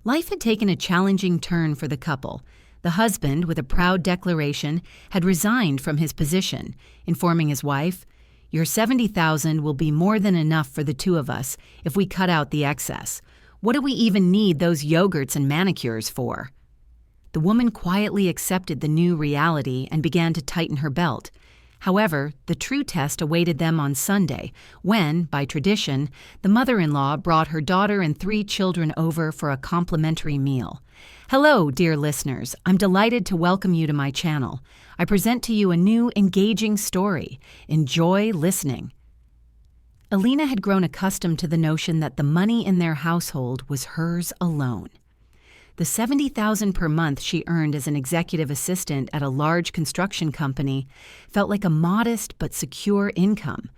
Life had taken a challenging turn for the couple. The husband, with a proud declaration, had resigned from his position, informing his wife, "Your $70,000 will be more than enough for the two of us if we cut out the excess. What do we even need those yogurts and manicures for?" The woman quietly accepted the new reality and began to tighten her belt. However, the true test awaited them on Sunday, when, by tradition, the mother-in-law brought her daughter and 3 children over for a complimentary meal. Hello, dear listeners. I'm delighted to welcome you to my channel. I present to you a new, engaging story. Enjoy listening. Alina had grown accustomed to the notion that the money in their household was hers alone. The $70,000 per month she earned as an executive assistant at a large construction company felt like a modest but secure income.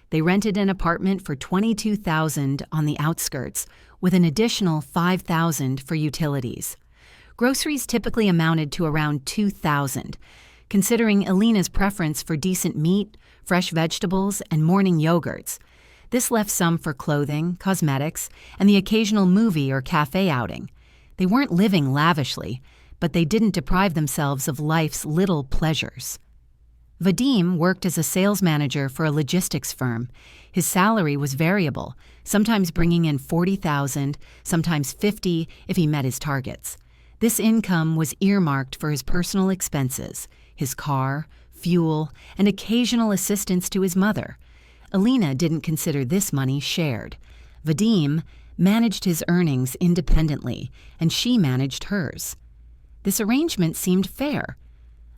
They rented an apartment for $22,000 on the outskirts, with an additional $5,000 for utilities. Groceries typically amounted to around $2,000. Considering Alina's preference for decent meat, fresh vegetables, and morning yogurts, this left some for clothing, cosmetics, and the occasional movie or cafe outing. They weren't living lavishly, but they didn't deprive themselves of life's little pleasures. Vadim worked as a sales manager for a logistics firm. His salary was variable, sometimes bringing in $40,000, sometimes $50,000 if he met his targets. This income was earmarked for his personal expenses, his car, fuel, and occasional assistance to his mother. Alina didn't consider this money shared. Vadim managed his earnings independently, and she managed hers. This arrangement seemed fair,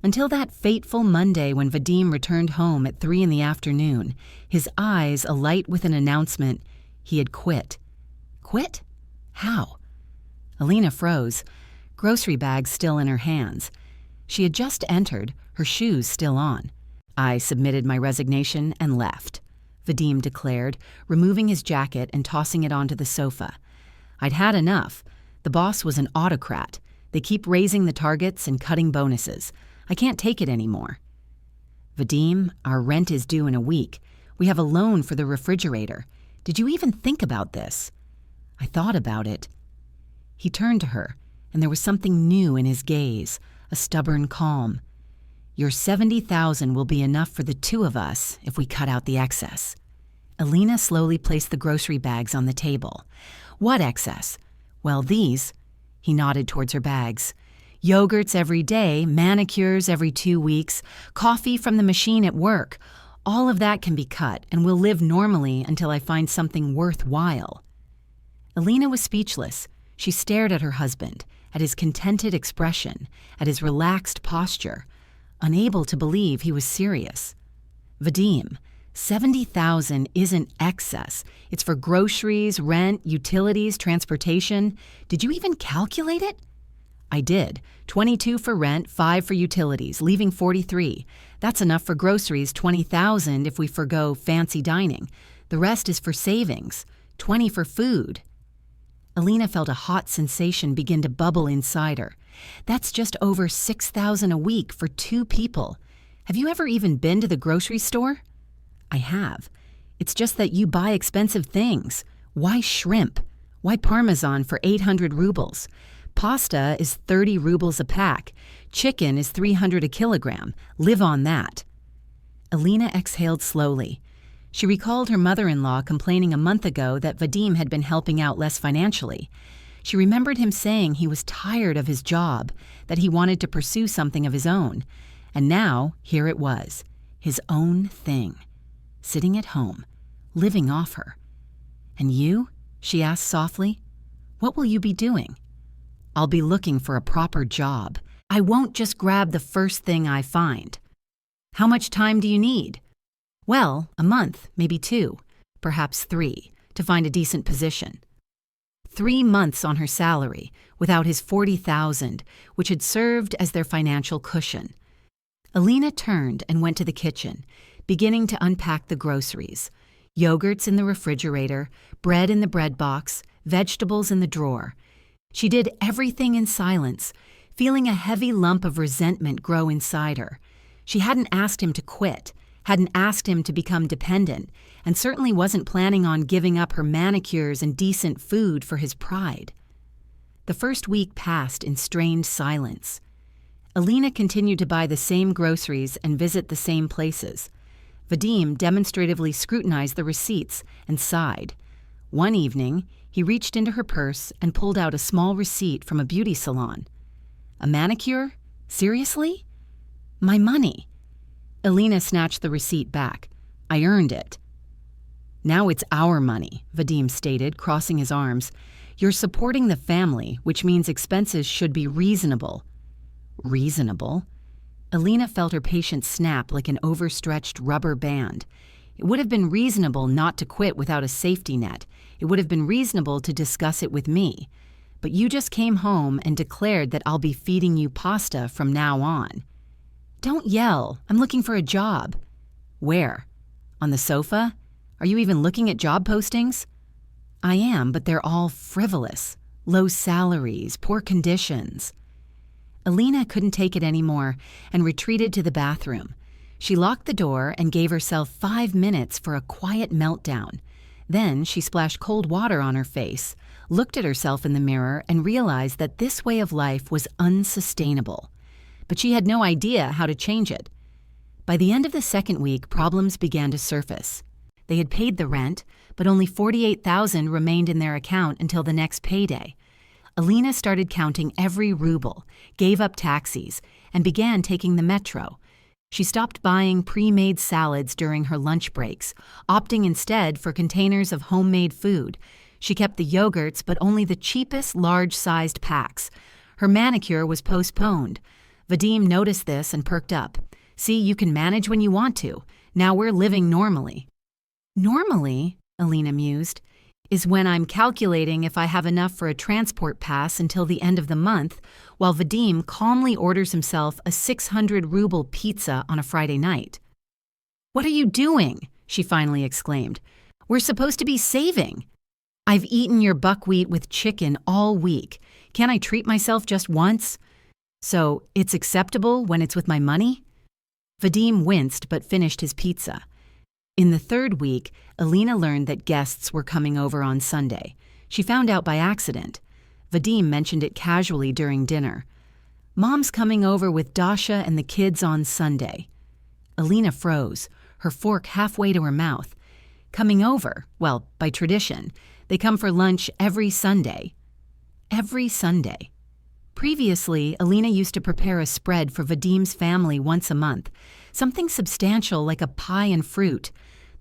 until that fateful Monday when Vadim returned home at 3 p.m, his eyes alight with an announcement: he had quit. Quit? How? Alina froze, grocery bags still in her hands. She had just entered, her shoes still on. "I submitted my resignation and left," Vadim declared, removing his jacket and tossing it onto the sofa. "I'd had enough. The boss was an autocrat. They keep raising the targets and cutting bonuses. I can't take it anymore." "Vadim, our rent is due in a week. We have a loan for the refrigerator. Did you even think about this?" "I thought about it." He turned to her, and there was something new in his gaze, a stubborn calm. "Your $70,000 will be enough for the two of us if we cut out the excess." Alina slowly placed the grocery bags on the table. "What excess?" "Well, these." He nodded towards her bags. "Yogurts every day, manicures every 2 weeks, coffee from the machine at work. All of that can be cut, and we'll live normally until I find something worthwhile." Alina was speechless. She stared at her husband, at his contented expression, at his relaxed posture, unable to believe he was serious. "Vadim, $70,000 isn't excess. It's for groceries, rent, utilities, transportation. Did you even calculate it?" "I did. 22 for rent, 5 for utilities, leaving 43. That's enough for groceries, 20,000 if we forgo fancy dining. The rest is for savings, 20 for food." Alina felt a hot sensation begin to bubble inside her. "That's just over $6,000 a week for 2 people. Have you ever even been to the grocery store?" "I have. It's just that you buy expensive things. Why shrimp? Why parmesan for 800 rubles? Pasta is 30 rubles a pack. Chicken is 300 a kilogram. Live on that." Alina exhaled slowly. She recalled her mother-in-law complaining a month ago that Vadim had been helping out less financially. She remembered him saying he was tired of his job, that he wanted to pursue something of his own. And now, here it was, his own thing, sitting at home, living off her. "And you?" she asked softly. "What will you be doing?" "I'll be looking for a proper job. I won't just grab the first thing I find." "How much time do you need?" "Well, a month, maybe 2, perhaps 3, to find a decent position." 3 months on her salary, without his $40,000, which had served as their financial cushion. Alina turned and went to the kitchen, beginning to unpack the groceries. Yogurts in the refrigerator, bread in the bread box, vegetables in the drawer. She did everything in silence, feeling a heavy lump of resentment grow inside her. She hadn't asked him to quit, hadn't asked him to become dependent, and certainly wasn't planning on giving up her manicures and decent food for his pride. The first week passed in strained silence. Alina continued to buy the same groceries and visit the same places. Vadim demonstratively scrutinized the receipts and sighed. One evening, he reached into her purse and pulled out a small receipt from a beauty salon. A manicure? Seriously? My money. Alina snatched the receipt back. I earned it. Now it's our money, Vadim stated, crossing his arms. You're supporting the family, which means expenses should be reasonable. Reasonable? Alina felt her patient snap like an overstretched rubber band. It would have been reasonable not to quit without a safety net. It would have been reasonable to discuss it with me. But you just came home and declared that I'll be feeding you pasta from now on. Don't yell. I'm looking for a job. Where? On the sofa? Are you even looking at job postings? I am, but they're all frivolous. Low salaries, poor conditions. Alina couldn't take it anymore and retreated to the bathroom. She locked the door and gave herself 5 minutes for a quiet meltdown. Then she splashed cold water on her face, looked at herself in the mirror, and realized that this way of life was unsustainable. But she had no idea how to change it. By the end of the second week, problems began to surface. They had paid the rent, but only $48,000 remained in their account until the next payday. Alina started counting every ruble, gave up taxis, and began taking the metro. She stopped buying pre-made salads during her lunch breaks, opting instead for containers of homemade food. She kept the yogurts, but only the cheapest large-sized packs. Her manicure was postponed. Vadim noticed this and perked up. See, you can manage when you want to. Now we're living normally. Normally, Alina mused, is when I'm calculating if I have enough for a transport pass until the end of the month, while Vadim calmly orders himself a 600-ruble pizza on a Friday night. What are you doing? She finally exclaimed. We're supposed to be saving. I've eaten your buckwheat with chicken all week. Can't I treat myself just once? So it's acceptable when it's with my money? Vadim winced but finished his pizza. In the third week, Alina learned that guests were coming over on Sunday. She found out by accident. Vadim mentioned it casually during dinner. Mom's coming over with Dasha and the kids on Sunday. Alina froze, her fork halfway to her mouth. Coming over? Well, by tradition, they come for lunch every Sunday. Every Sunday. Previously, Alina used to prepare a spread for Vadim's family once a month, something substantial like a pie and fruit.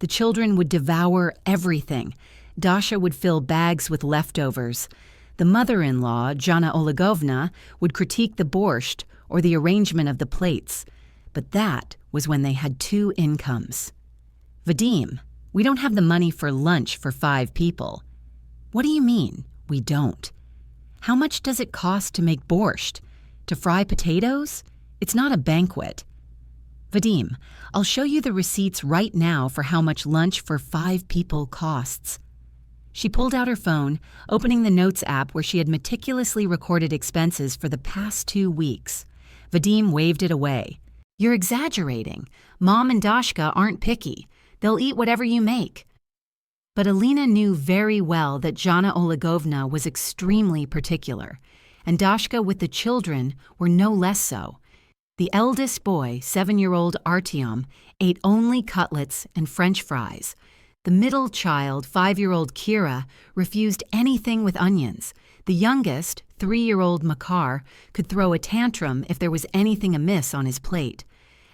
The children would devour everything. Dasha would fill bags with leftovers. The mother-in-law, Jana Olegovna, would critique the borscht or the arrangement of the plates. But that was when they had 2 incomes. Vadim, we don't have the money for lunch for 5 people. What do you mean, we don't? How much does it cost to make borscht? To fry potatoes? It's not a banquet. Vadim, I'll show you the receipts right now for how much lunch for 5 people costs. She pulled out her phone, opening the Notes app where she had meticulously recorded expenses for the past 2 weeks. Vadim waved it away. You're exaggerating. Mom and Dashka aren't picky. They'll eat whatever you make. But Alina knew very well that Jana Olegovna was extremely particular, and Dashka with the children were no less so. The eldest boy, 7-year-old Artyom, ate only cutlets and French fries. The middle child, 5-year-old Kira, refused anything with onions. The youngest, 3-year-old Makar, could throw a tantrum if there was anything amiss on his plate.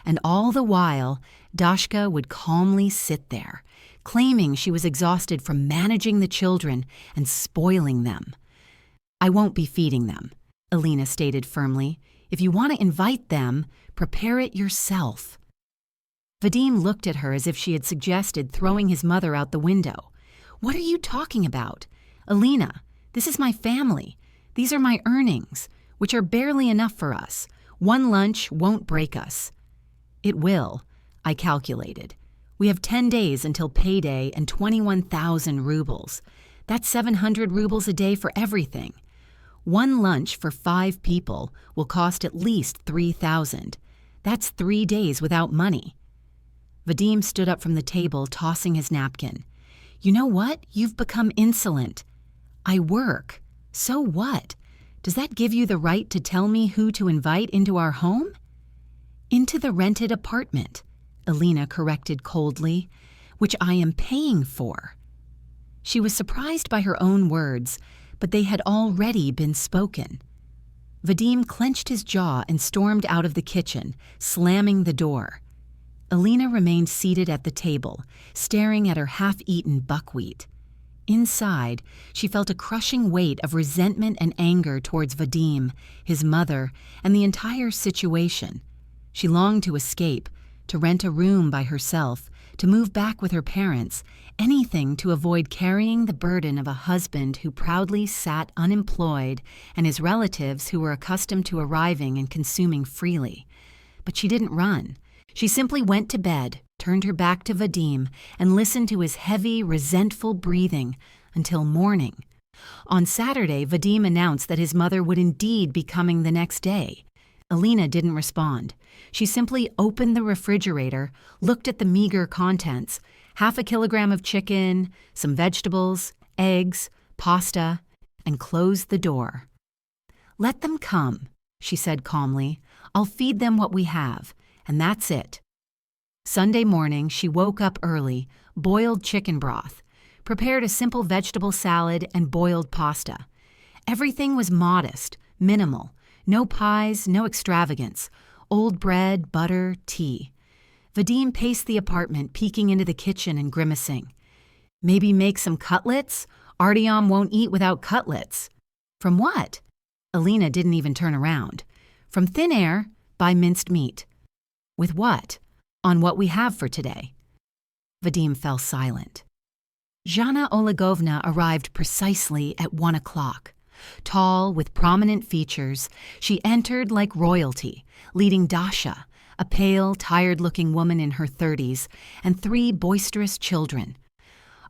And all the while, Dashka would calmly sit there, claiming she was exhausted from managing the children and spoiling them. I won't be feeding them, Alina stated firmly. If you want to invite them, prepare it yourself. Vadim looked at her as if she had suggested throwing his mother out the window. What are you talking about? Alina, this is my family. These are my earnings, which are barely enough for us. 1 lunch won't break us. It will, I calculated. We have 10 days until payday and 21,000 rubles. That's 700 rubles a day for everything. 1 lunch for 5 people will cost at least 3,000. That's 3 days without money. Vadim stood up from the table, tossing his napkin. You know what? You've become insolent. I work. So what? Does that give you the right to tell me who to invite into our home? Into the rented apartment, Alina corrected coldly, which I am paying for. She was surprised by her own words, but they had already been spoken. Vadim clenched his jaw and stormed out of the kitchen, slamming the door. Alina remained seated at the table, staring at her half-eaten buckwheat. Inside, she felt a crushing weight of resentment and anger towards Vadim, his mother, and the entire situation. She longed to escape, to rent a room by herself, to move back with her parents, anything to avoid carrying the burden of a husband who proudly sat unemployed and his relatives who were accustomed to arriving and consuming freely. But she didn't run. She simply went to bed, turned her back to Vadim, and listened to his heavy, resentful breathing until morning. On Saturday, Vadim announced that his mother would indeed be coming the next day. Alina didn't respond. She simply opened the refrigerator, looked at the meager contents, 1/2 kilogram of chicken, some vegetables, eggs, pasta, and closed the door. "Let them come," she said calmly. "I'll feed them what we have, and that's it." Sunday morning, she woke up early, boiled chicken broth, prepared a simple vegetable salad, and boiled pasta. Everything was modest, minimal. No pies, no extravagance. Old bread, butter, tea. Vadim paced the apartment, peeking into the kitchen and grimacing. "Maybe make some cutlets? Artyom won't eat without cutlets." "From what?" Alina didn't even turn around. "From thin air, buy minced meat." "With what?" "On what we have for today." Vadim fell silent. Zhana Olegovna arrived precisely at 1 o'clock. Tall, with prominent features, she entered like royalty, leading Dasha, a pale, tired-looking woman in her 30s, and 3 boisterous children.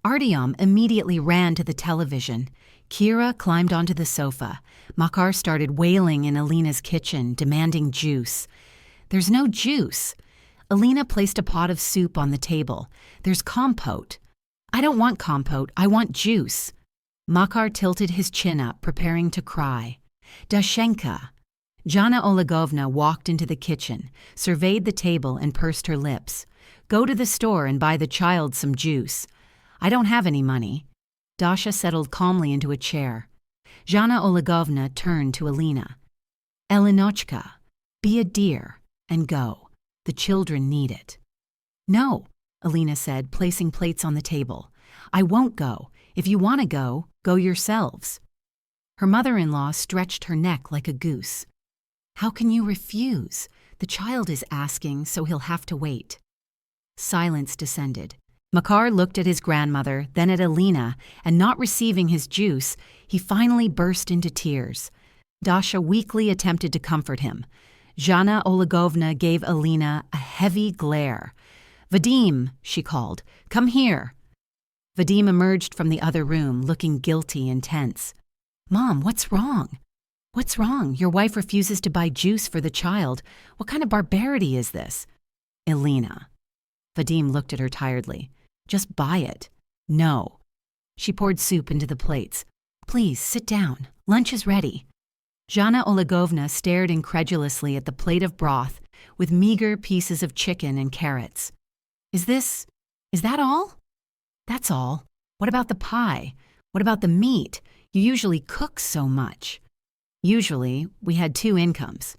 Artyom immediately ran to the television. Kira climbed onto the sofa. Makar started wailing in Alina's kitchen, demanding juice. "There's no juice." Alina placed a pot of soup on the table. "There's compote." "I don't want compote, I want juice." Makar tilted his chin up, preparing to cry. "Dashenka." Zhana Olegovna walked into the kitchen, surveyed the table, and pursed her lips. "Go to the store and buy the child some juice." "I don't have any money." Dasha settled calmly into a chair. Zhana Olegovna turned to Alina. "Elinochka, be a dear and go. The children need it." "No," Alina said, placing plates on the table. "I won't go. If you want to go, go yourselves." Her mother-in-law stretched her neck like a goose. "How can you refuse? The child is asking, so he'll have to wait." Silence descended. Makar looked at his grandmother, then at Alina, and not receiving his juice, he finally burst into tears. Dasha weakly attempted to comfort him. Zhana Olegovna gave Alina a heavy glare. "Vadim," she called, "come here." Vadim emerged from the other room, looking guilty and tense. "Mom, what's wrong?" "What's wrong? Your wife refuses to buy juice for the child. What kind of barbarity is this?" "Alina." Vadim looked at her tiredly. "Just buy it." "No." She poured soup into the plates. "Please, sit down. Lunch is ready." Zhana Olegovna stared incredulously at the plate of broth with meager pieces of chicken and carrots. Is that all?" "That's all. What about the pie? What about the meat? You usually cook so much." "Usually, we had 2 incomes."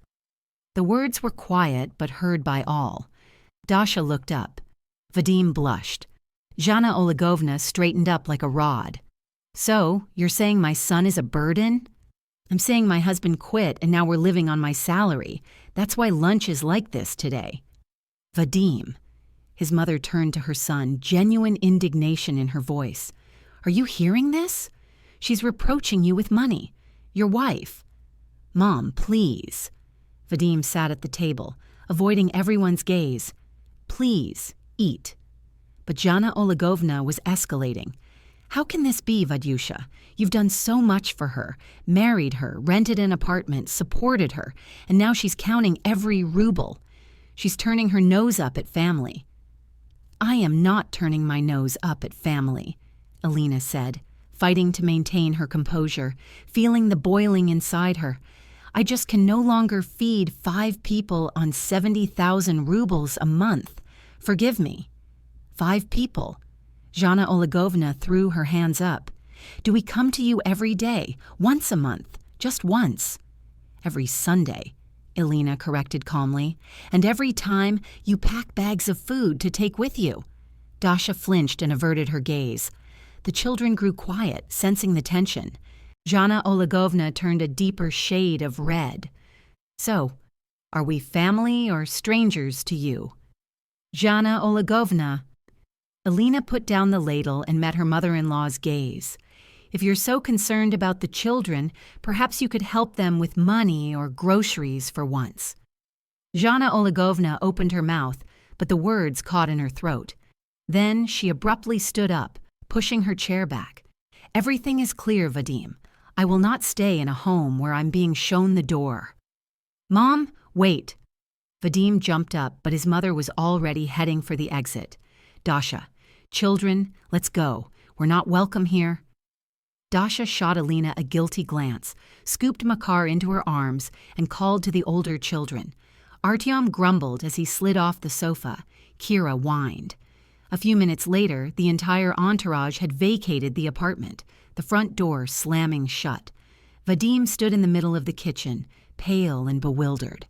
The words were quiet but heard by all. Dasha looked up. Vadim blushed. Zhana Olegovna straightened up like a rod. "So, you're saying my son is a burden?" "I'm saying my husband quit and now we're living on my salary. That's why lunch is like this today." "Vadim." His mother turned to her son, genuine indignation in her voice. "Are you hearing this? She's reproaching you with money. Your wife." "Mom, please." Vadim sat at the table, avoiding everyone's gaze. "Please, eat." But Zhana Olegovna was escalating. "How can this be, Vadyusha? You've done so much for her, married her, rented an apartment, supported her, and now she's counting every ruble. She's turning her nose up at family." "I am not turning my nose up at family," Alina said. fighting to maintain her composure, feeling the boiling inside her. I just can no longer feed 5 people on 70,000 rubles a month. Forgive me. 5 people. Zhana Olegovna threw her hands up. Do we come to you every day, once a month, just once? Every Sunday, Elena corrected calmly, and every time you pack bags of food to take with you. Dasha flinched and averted her gaze. The children grew quiet, sensing the tension. Zhana Olegovna turned a deeper shade of red. So, are we family or strangers to you? Zhana Olegovna. Elena put down the ladle and met her mother-in-law's gaze. If you're so concerned about the children, perhaps you could help them with money or groceries for once. Zhana Olegovna opened her mouth, but the words caught in her throat. Then she abruptly stood up, pushing her chair back. Everything is clear, Vadim. I will not stay in a home where I'm being shown the door. Mom, wait. Vadim jumped up, but his mother was already heading for the exit. Dasha, children, let's go. We're not welcome here. Dasha shot Elena a guilty glance, scooped Makar into her arms, and called to the older children. Artyom grumbled as he slid off the sofa. Kira whined. A few minutes later, the entire entourage had vacated the apartment, the front door slamming shut. Vadim stood in the middle of the kitchen, pale and bewildered.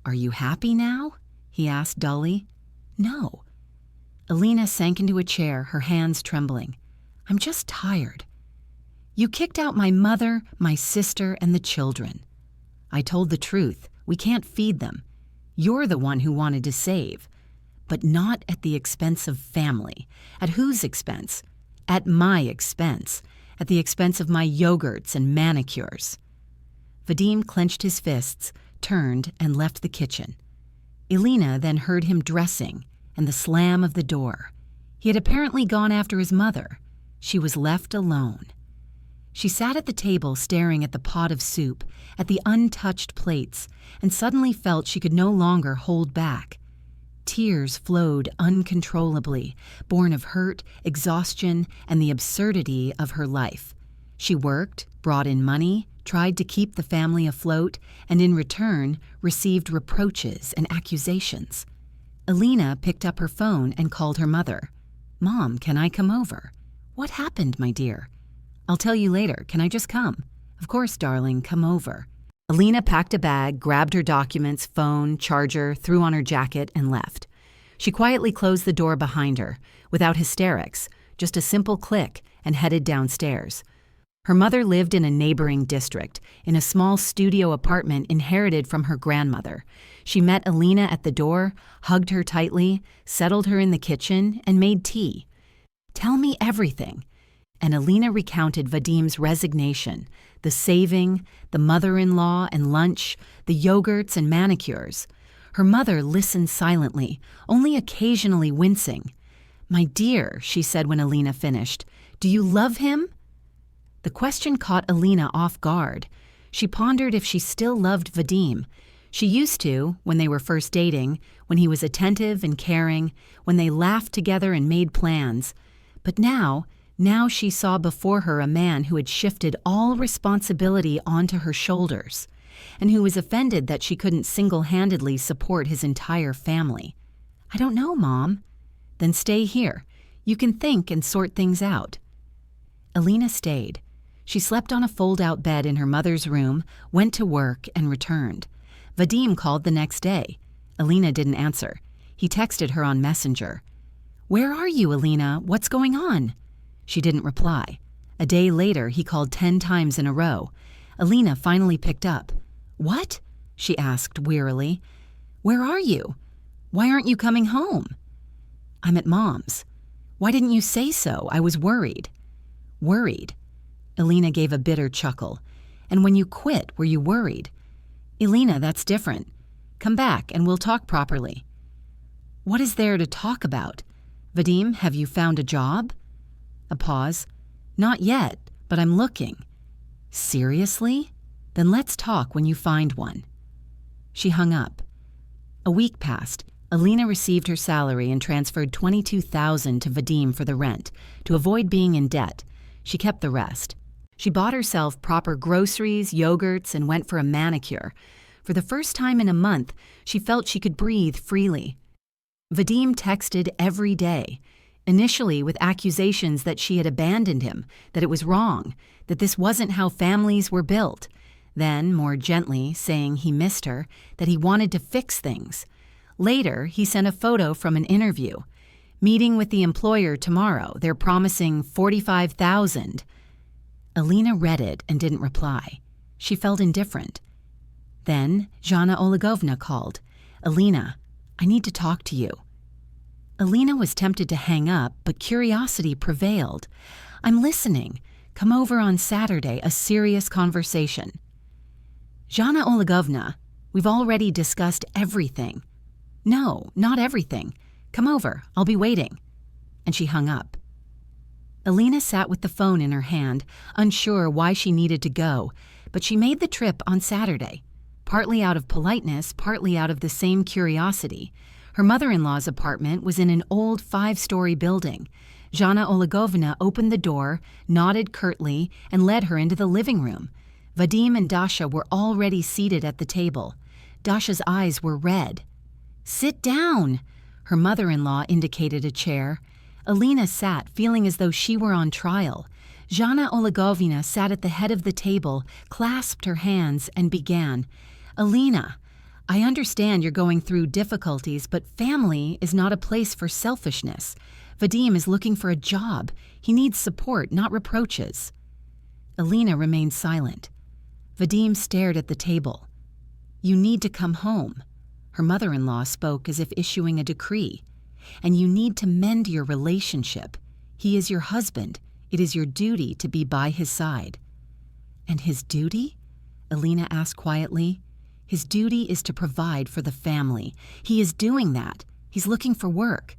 Are you happy now? He asked dully. No. Elena sank into a chair, her hands trembling. I'm just tired. You kicked out my mother, my sister, and the children. I told the truth. We can't feed them. You're the one who wanted to save. But not at the expense of family. At whose expense? At my expense. At the expense of my yogurts and manicures. Vadim clenched his fists, turned, and left the kitchen. Elena then heard him dressing and the slam of the door. He had apparently gone after his mother. She was left alone. She sat at the table staring at the pot of soup, at the untouched plates, and suddenly felt she could no longer hold back. Tears flowed uncontrollably, born of hurt, exhaustion, and the absurdity of her life. She worked, brought in money, tried to keep the family afloat, and in return received reproaches and accusations. Elena picked up her phone and called her mother. Mom, can I come over? What happened, my dear? I'll tell you later. Can I just come? Of course, darling, come over. Elena packed a bag, grabbed her documents, phone, charger, threw on her jacket, and left. She quietly closed the door behind her, without hysterics, just a simple click, and headed downstairs. Her mother lived in a neighboring district, in a small studio apartment inherited from her grandmother. She met Elena at the door, hugged her tightly, settled her in the kitchen, and made tea. Tell me everything. And Elena recounted Vadim's resignation, the saving, the mother-in-law and lunch, the yogurts and manicures. Her mother listened silently, only occasionally wincing. My dear, she said when Elena finished, do you love him? The question caught Elena off guard. She pondered if she still loved Vadim. She used to, when they were first dating, when he was attentive and caring, when they laughed together and made plans. But now she saw before her a man who had shifted all responsibility onto her shoulders, and who was offended that she couldn't single-handedly support his entire family. I don't know, Mom. Then stay here. You can think and sort things out. Elena stayed. She slept on a fold-out bed in her mother's room, went to work, and returned. Vadim called the next day. Elena didn't answer. He texted her on Messenger. Where are you, Elena? What's going on? She didn't reply. A day later, he called 10 times in a row. Elena finally picked up. What? She asked wearily. Where are you? Why aren't you coming home? I'm at Mom's. Why didn't you say so? I was worried. Worried? Elena gave a bitter chuckle. And when you quit, were you worried? Elena, that's different. Come back and we'll talk properly. What is there to talk about? Vadim, have you found a job? A pause. Not yet, but I'm looking. Seriously? Then let's talk when you find one. She hung up. A week passed. Elena received her salary and transferred $22,000 to Vadim for the rent, to avoid being in debt. She kept the rest. She bought herself proper groceries, yogurts, and went for a manicure. For the first time in a month, she felt she could breathe freely. Vadim texted every day, initially with accusations that she had abandoned him, that it was wrong, that this wasn't how families were built. Then, more gently, saying he missed her, that he wanted to fix things. Later, he sent a photo from an interview. Meeting with the employer tomorrow, they're promising $45,000. Alina read it and didn't reply. She felt indifferent. Then, Zhana Oligovna called. "Alina, I need to talk to you." Alina was tempted to hang up, but curiosity prevailed. "I'm listening. Come over on Saturday, a serious conversation." "Zhana Oligovna, we've already discussed everything." "No, not everything. Come over, I'll be waiting." And she hung up. Alina sat with the phone in her hand, unsure why she needed to go, but she made the trip on Saturday, partly out of politeness, partly out of the same curiosity. Her mother-in-law's apartment was in an old 5-story building. Zhana Oligovna opened the door, nodded curtly, and led her into the living room. Vadim and Dasha were already seated at the table. Dasha's eyes were red. "Sit down!" Her mother-in-law indicated a chair. Alina sat, feeling as though she were on trial. Zhana Oligovna sat at the head of the table, clasped her hands, and began. "Alina, I understand you're going through difficulties, but family is not a place for selfishness. Vadim is looking for a job. He needs support, not reproaches." Alina remained silent. Vadim stared at the table. "You need to come home." Her mother-in-law spoke as if issuing a decree. "And you need to mend your relationship. He is your husband. It is your duty to be by his side." "And his duty?" Alina asked quietly. "His duty is to provide for the family. He is doing that. He's looking for work.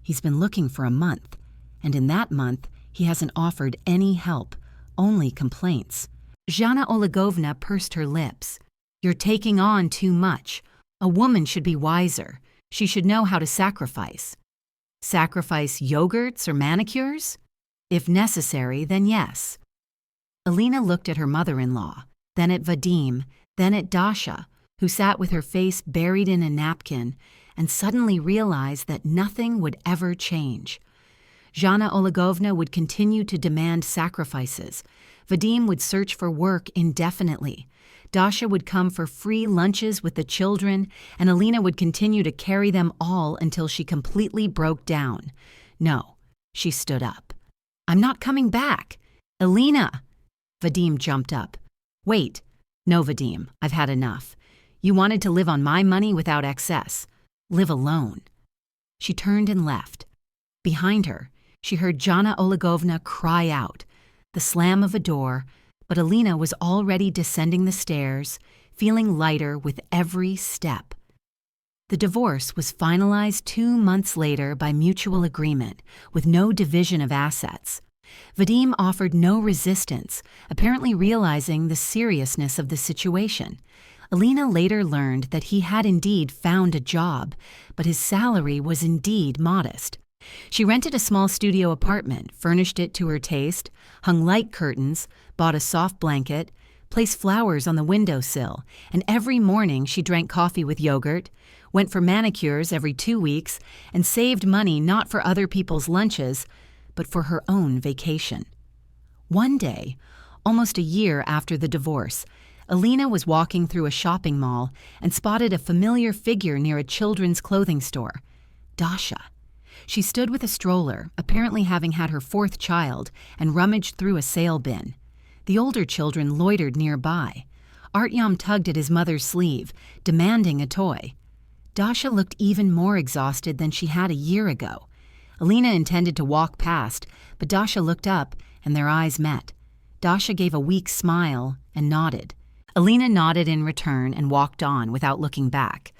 He's been looking for a month. And in that month, he hasn't offered any help, only complaints." Zhana Oligovna pursed her lips. "You're taking on too much. A woman should be wiser. She should know how to sacrifice." "Sacrifice yogurts or manicures?" "If necessary, then yes." Alina looked at her mother-in-law, then at Vadim, then at Dasha, who sat with her face buried in a napkin, and suddenly realized that nothing would ever change. Zhana Oligovna would continue to demand sacrifices. Vadim would search for work indefinitely. Dasha would come for free lunches with the children, and Alina would continue to carry them all until she completely broke down. No, she stood up. "I'm not coming back. Alina!" Vadim jumped up. "Wait. No, Vadim, I've had enough. You wanted to live on my money without excess. Live alone." She turned and left. Behind her, she heard Zhana Oligovna cry out. The slam of a door, but Alina was already descending the stairs, feeling lighter with every step. The divorce was finalized 2 months later by mutual agreement, with no division of assets. Vadim offered no resistance, apparently realizing the seriousness of the situation. Alina later learned that he had indeed found a job, but his salary was indeed modest. She rented a small studio apartment, furnished it to her taste, hung light curtains, bought a soft blanket, placed flowers on the windowsill, and every morning she drank coffee with yogurt, went for manicures every 2 weeks, and saved money not for other people's lunches, but for her own vacation. One day, almost a year after the divorce, Alina was walking through a shopping mall and spotted a familiar figure near a children's clothing store, Dasha. She stood with a stroller, apparently having had her 4th child, and rummaged through a sale bin. The older children loitered nearby. Artyom tugged at his mother's sleeve, demanding a toy. Dasha looked even more exhausted than she had a year ago. Alina intended to walk past, but Dasha looked up, and their eyes met. Dasha gave a weak smile and nodded. Alina nodded in return and walked on without looking back.